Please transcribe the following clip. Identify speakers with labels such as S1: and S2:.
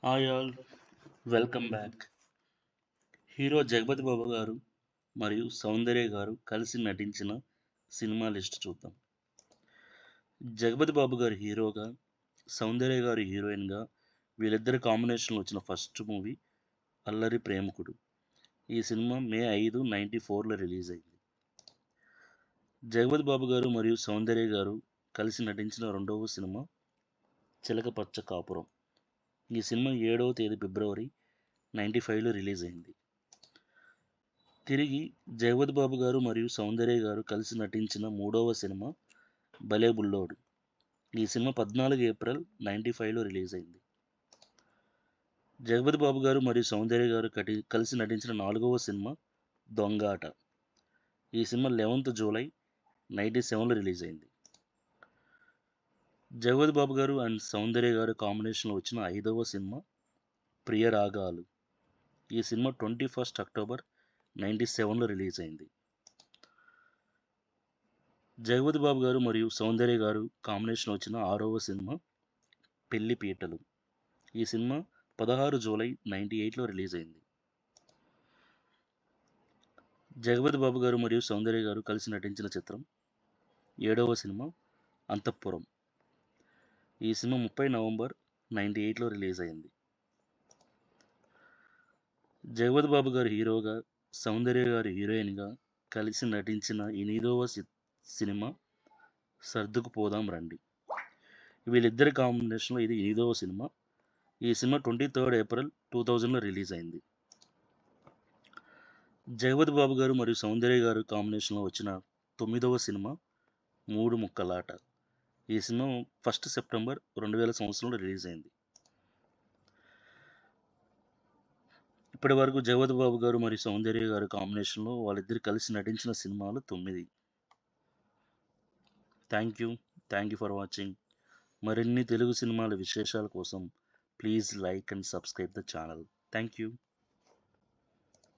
S1: Hi all, welcome back. Hero Jagapathi Babu garu మరియు సౌందర్య గారు కలిసి నటించిన సినిమా లిస్ట్ చూద్దాం. జగపతి బాబు గారు హీరోగా, సౌందర్య గారు హీరోయిన్గా వీళ్ళిద్దరి కాంబినేషన్లో వచ్చిన ఫస్ట్ మూవీ అల్లరి ప్రేమికుడు. ఈ సినిమా మే 5, 1994లో రిలీజ్ అయింది. జగపతి బాబు గారు మరియు సౌందర్య గారు కలిసి నటించిన రెండవ సినిమా చిలక పచ్చ కాపురం. ఈ సినిమా 7వ తేదీ ఫిబ్రవరి 1995లో రిలీజ్ అయింది. తిరిగి జగపతి బాబు గారు మరియు సౌందర్య గారు కలిసి నటించిన మూడవ సినిమా భలే బుల్లోడు. ఈ సినిమా 14 ఏప్రిల్ 1995లో రిలీజ్ అయింది. జగపతి బాబు గారు మరియు సౌందర్య గారు కలిసి నటించిన నాలుగవ సినిమా దొంగాట. ఈ సినిమా 11th జూలై 1997లో రిలీజ్ అయింది. జగపతి బాబు గారు అండ్ సౌందర్య గారు కాంబినేషన్లో వచ్చిన ఐదవ సినిమా ప్రియరాగాలు. ఈ సినిమా 21 అక్టోబర్ 1997లో రిలీజ్ అయింది. జగపతి బాబు గారు మరియు సౌందర్య గారు కాంబినేషన్ వచ్చిన ఆరవ సినిమా పెళ్లి పీటలు. ఈ సినిమా 16 జూలై 1998లో రిలీజ్ అయింది. జగపతి బాబు గారు మరియు సౌందర్య గారు కలిసి నటించిన చిత్రం 7వ సినిమా అంతఃపురం. ఈ సినిమా 30 నవంబర్ 1998లో రిలీజ్ అయింది. జగపతి బాబు గారు హీరోగా, సౌందర్య గారు హీరోయిన్గా కలిసి నటించిన 8వ సినిమా సర్దుకుపోదాం రండి. వీళ్ళిద్దరి కాంబినేషన్లో ఇది 8వ సినిమా. ఈ సినిమా 23 ఏప్రిల్ 2000లో రిలీజ్ అయింది. జగపతి బాబు గారు మరియు సౌందర్య గారు కాంబినేషన్లో వచ్చిన 9వ సినిమా మూడు ముక్కలాట. ఈ సినిమా 1 సెప్టెంబర్ 2000 సంవత్సరంలో రిలీజ్ అయింది. ఇప్పటి వరకు జగపతి బాబు గారు మరియు సౌందర్య గారు కాంబినేషన్లో వాళ్ళిద్దరు కలిసి నటించిన సినిమాలు 9. Thank you for watching. మరిన్ని తెలుగు సినిమాల విశేషాల కోసం please like and subscribe the channel. Thank you.